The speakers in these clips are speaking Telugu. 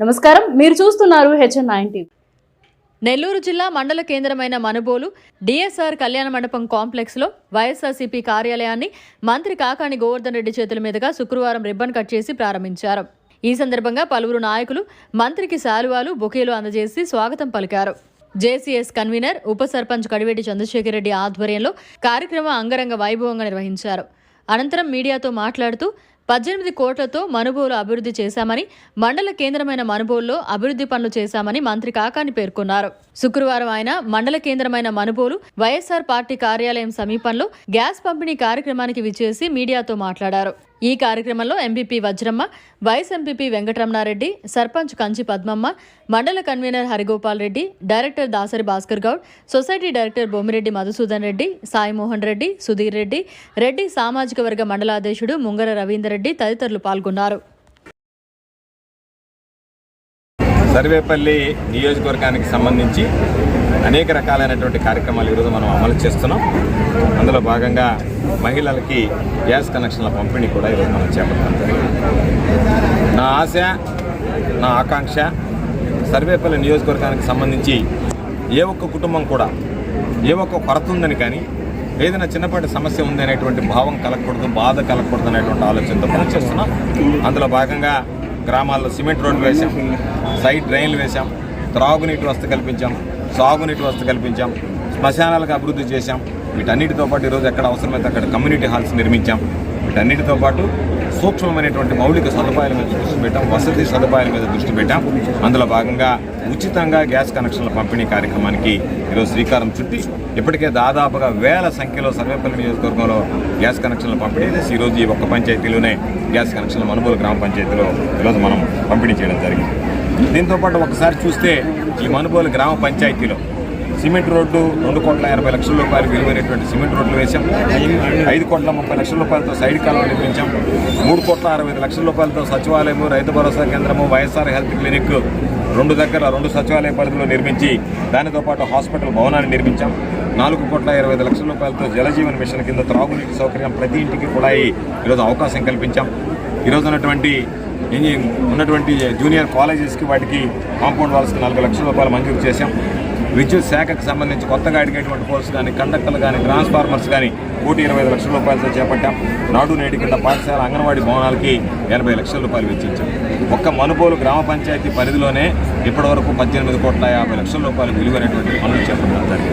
నమస్కారం, మీరు చూస్తున్నారు HN9 టీవీ. నెల్లూరు జిల్లా మండల కేంద్రమైన మనుబోలు డిఎస్ఆర్ కళ్యాణ మండపం కాంప్లెక్స్లో వైఎస్ఆర్సీపీ కార్యాలయాన్ని మంత్రి కాకాని గోవర్ధన్ రెడ్డి చేతుల మీదుగా శుక్రవారం రిబ్బన్ కట్ చేసి ప్రారంభించారు. ఈ సందర్భంగా పలువురు నాయకులు మంత్రికి శాలువాలు, బొకేలు అందజేసి స్వాగతం పలికారు. జేసీఎస్ కన్వీనర్ ఉప సర్పంచ్ కడివేటి చంద్రశేఖర్ రెడ్డి ఆధ్వర్యంలో కార్యక్రమం అంగరంగ వైభవంగా నిర్వహించారు. అనంతరం మీడియాతో మాట్లాడుతూ 18 కోట్లతో మనుబోలు అభివృద్ధి చేశామని, మండల కేంద్రమైన మనుబోలులో అభివృద్ధి పనులు చేశామని మంత్రి కాకాని పేర్కొన్నారు. శుక్రవారం ఆయన మండల కేంద్రమైన మనుబోలు వైఎస్ఆర్ పార్టీ కార్యాలయం సమీపంలో గ్యాస్ పంపిణీ కార్యక్రమానికి విచ్చేసి మీడియాతో మాట్లాడారు. ఈ కార్యక్రమంలో MPP Vajramma, vice MPP Venkataramana Reddy, sarpanch Kanchi Padmamma, mandal convener Harigopal Reddy, director Dasari Bhaskar Goud, society director Bommireddy Madhusudan Reddy, Saimohan Reddy, Sudheer Reddy, Reddy సామాజిక వర్గ మండలాధ్యక్షుడు ముంగర రవీందర్ రెడ్డి తదితరులు పాల్గొన్నారు. సర్వేపల్లి నియోజకవర్గానికి సంబంధించి అనేక రకాలైనటువంటి కార్యక్రమాలు ఈరోజు మనం అమలు చేస్తున్నాం. అందులో భాగంగా మహిళలకి గ్యాస్ కనెక్షన్ల పంపిణీ కూడా ఈరోజు మనం చేపట్టడం జరిగింది. నా ఆశ, నా ఆకాంక్ష సర్వేపల్లి నియోజకవర్గానికి సంబంధించి ఏ ఒక్క కుటుంబం కూడా ఏ ఒక్క కొరత ఉందని కానీ, ఏదైనా చిన్నపాటి సమస్య ఉంది అనేటువంటి భావం కలగకూడదు, బాధ కలగకూడదు అనేటువంటి ఆలోచనతో పనిచేస్తున్నాం. అందులో భాగంగా గ్రామాల్లో సిమెంట్ రోడ్లు వేసాం, సైడ్ డ్రైన్లు వేసాం, త్రాగునీటి వసతి కల్పించాం, సాగునీటి వసతి కల్పించాం, శ్మశానాలకు అభివృద్ధి చేశాం. వీటన్నిటితో పాటు ఈరోజు ఎక్కడ అవసరమైతే అక్కడ కమ్యూనిటీ హాల్స్ నిర్మించాం. వీటన్నిటితో పాటు సూక్ష్మమైనటువంటి మౌలిక సదుపాయాల మీద దృష్టి పెట్టాం, వసతి సదుపాయాల మీద దృష్టి పెట్టాం. అందులో భాగంగా ఉచితంగా గ్యాస్ కనెక్షన్ల పంపిణీ కార్యక్రమానికి ఈరోజు శ్రీకారం చుట్టి ఇప్పటికే దాదాపుగా వేల సంఖ్యలో సర్వేపల్లి నియోజకవర్గంలో గ్యాస్ కనెక్షన్లు పంపిణీ చేసి ఈరోజు ఈ ఒక్క పంచాయతీలోనే గ్యాస్ కనెక్షన్లు మనుబోలు గ్రామ పంచాయతీలో ఈరోజు మనం పంపిణీ చేయడం జరిగింది. దీంతోపాటు ఒకసారి చూస్తే ఈ మనుబోలు గ్రామ పంచాయతీలో సిమెంట్ రోడ్డు 2,80,00,000 రూపాయలు విలువైనటువంటి సిమెంట్ రోడ్లు వేశాం. 5,30,00,000 రూపాయలతో సైడ్ కాలువ నిర్మించాం. 3,65,00,000 రూపాయలతో సచివాలయము, రైతు భరోసా కేంద్రము, వైఎస్ఆర్ హెల్త్ క్లినిక్ 2 సచివాలయ పరిధిలో నిర్మించి దానితో పాటు హాస్పిటల్ భవనాన్ని నిర్మించాం. 4,25,00,000 రూపాయలతో జలజీవన్ మిషన్ కింద త్రాగునీటి సౌకర్యం ప్రతి ఇంటికి కూడా ఈరోజు అవకాశం కల్పించాం. ఈరోజు ఉన్నటువంటి జూనియర్ కాలేజెస్కి వాటికి కాంపౌండ్ వాల్స్కి 40 లక్షల రూపాయలు మంజూరు చేశాం. విద్యుత్ శాఖకు సంబంధించి కొత్తగా అడిగేటువంటి పోల్స్ కానీ, కండక్టర్లు కానీ, ట్రాన్స్ఫార్మర్స్ కానీ 1,25,00,000 రూపాయలతో చేపట్టాం. నాడు నేటి కింద పాఠశాల, అంగన్వాడీ భవనాలకి 80 లక్షల రూపాయలు వెచ్చించాం. ఒక్క మనుబోలు గ్రామ పంచాయతీ పరిధిలోనే ఇప్పటివరకు 18,50,00,000 రూపాయలు విలువైనటువంటి పనులు చేపట్టారు.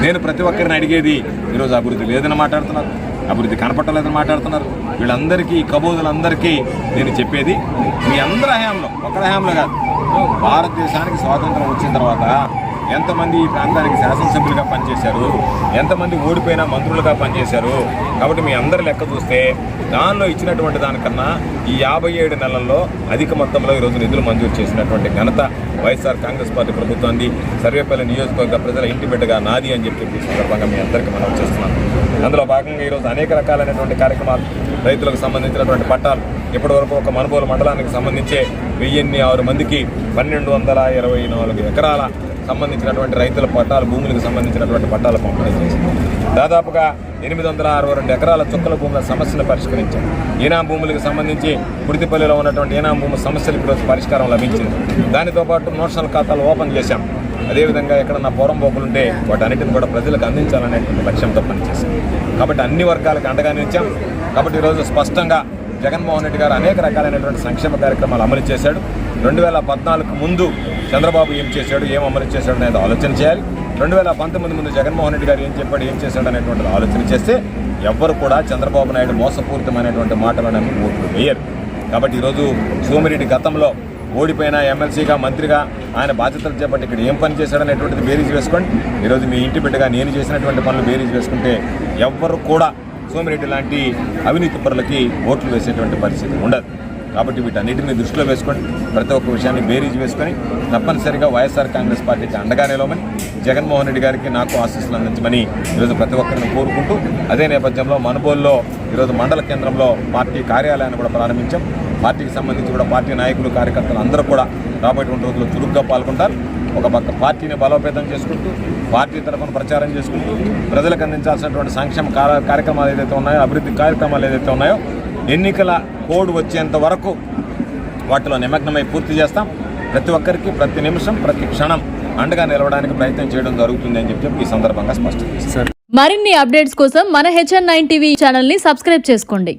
నేను ప్రతి ఒక్కరిని అడిగేది, ఈరోజు అభివృద్ధి లేదని మాట్లాడుతున్నారు, అభివృద్ధి కనపట్టలేదని మాట్లాడుతున్నారు. వీళ్ళందరికీ, కబోదులందరికీ నేను చెప్పేది, మీ అందరి హయాంలో, ఒకరి హయాంలో కాదు, భారతదేశానికి స్వాతంత్రం వచ్చిన తర్వాత ఎంతమంది ఈ ప్రాంతానికి శాసనసభ్యులుగా పనిచేశారు, ఎంతమంది ఓడిపోయిన మంత్రులుగా పనిచేశారు. కాబట్టి మీ అందరి లెక్క చూస్తే దానిలో ఇచ్చినటువంటి దానికన్నా ఈ 57 నెలల్లో అధిక మొత్తంలో ఈరోజు నిధులు మంజూరు చేసినటువంటి ఘనత వైఎస్ఆర్ కాంగ్రెస్ పార్టీ ప్రభుత్వాన్ని, సర్వేపల్లి నియోజకవర్గ ప్రజల ఇంటి బిడ్డగా నాది అని చెప్పి ఈ సందర్భంగా మీ అందరికీ మనం చేస్తున్నాం. అందులో భాగంగా ఈరోజు అనేక రకాలైనటువంటి కార్యక్రమాలు, రైతులకు సంబంధించినటువంటి పట్టాలు ఇప్పటివరకు ఒక మనుబోలు మండలానికి సంబంధించే 1,006 మందికి 1,224 ఎకరాల సంబంధించినటువంటి రైతుల పట్టాలు, భూములకు సంబంధించినటువంటి పట్టాల పంపిణీ చేసింది. దాదాపుగా 862 ఎకరాల చుక్కల భూముల సమస్యను పరిష్కరించాం. ఈనాం భూములకు సంబంధించి కుడితిపల్లిలో ఉన్నటువంటి ఈనాం భూమి సమస్యలకు ఈరోజు పరిష్కారం లభించింది. దానితో పాటు నోషనల్ ఖాతాలు ఓపెన్ చేశాం. అదేవిధంగా ఎక్కడన్నా పోరంబోకులుంటే వాటన్నిటిని కూడా ప్రజలకు అందించాలనేటువంటి లక్ష్యంతో పనిచేశాం. కాబట్టి అన్ని వర్గాలకు అండగా నిలిచాం. కాబట్టి ఈరోజు స్పష్టంగా జగన్మోహన్ రెడ్డి గారు అనేక రకాలైనటువంటి సంక్షేమ కార్యక్రమాలు అమలు చేశాడు. 2014 ముందు చంద్రబాబు ఏం చేశాడు, ఏం అమలు చేశాడు అనేది ఆలోచన చేయాలి. 2019 ముందు జగన్మోహన్ రెడ్డి గారు ఏం చెప్పాడు, ఏం చేశాడు అనేటువంటిది ఆలోచన చేస్తే ఎవ్వరు కూడా చంద్రబాబు నాయుడు మోసపూరితమైనటువంటి మాటలను ఓట్లు వేయరు. కాబట్టి ఈరోజు సోమిరెడ్డి గతంలో ఓడిపోయిన ఎమ్మెల్సీగా, మంత్రిగా ఆయన బాధ్యతలు చేపట్టి ఇక్కడ ఏం పని చేశాడనేటువంటిది బేరీజ్ వేసుకోండి. ఈరోజు మీ ఇంటి బిడ్డగా నేను చేసినటువంటి పనులు బేరీజ్ వేసుకుంటే ఎవ్వరు కూడా సోమిరెడ్డి లాంటి అవినీతి పరులకి ఓట్లు వేసేటువంటి పరిస్థితి ఉండదు. కాబట్టి వీటన్నిటిని దృష్టిలో వేసుకొని ప్రతి ఒక్క విషయాన్ని బేరీజ్ వేసుకొని తప్పనిసరిగా వైఎస్ఆర్ కాంగ్రెస్ పార్టీకి అండగా నిలవమని, జగన్మోహన్ రెడ్డి గారికి నాకు ఆశీస్సులు అందించమని ఈరోజు ప్రతి ఒక్కరిని కోరుకుంటూ, అదే నేపథ్యంలో మనుబోలులో ఈరోజు మండల కేంద్రంలో పార్టీ కార్యాలయాన్ని కూడా ప్రారంభించాం. పార్టీకి సంబంధించి కూడా పార్టీ నాయకులు, కార్యకర్తలు అందరూ కూడా రాబోయేటువంటి రోజుల్లో చురుగ్గా పాల్గొంటారు. ఒక పక్క పార్టీని బలోపేతం చేసుకుంటూ, పార్టీ తరఫున ప్రచారం చేసుకుంటూ, ప్రజలకు అందించాల్సినటువంటి సంక్షేమ కార్యక్రమాలు ఏదైతే ఉన్నాయో, అభివృద్ధి కార్యక్రమాలు ఏదైతే ఉన్నాయో, ఎన్నికల కోడ్ వచ్చేంత వరకు వాటిలో నిమగ్నమై పూర్తి చేస్తాం. ప్రతి ఒక్కరికి ప్రతి నిమిషం ప్రతి క్షణం అండగా నిలవడానికి ప్రయత్నం చేయడం జరుగుతుంది అని చెప్పి ఈ సందర్భంగా స్పష్టం చేశారు. మరిన్ని అప్డేట్స్ కోసం మన HN9 టీవీ ఛానల్ని సబ్స్క్రైబ్ చేసుకోండి.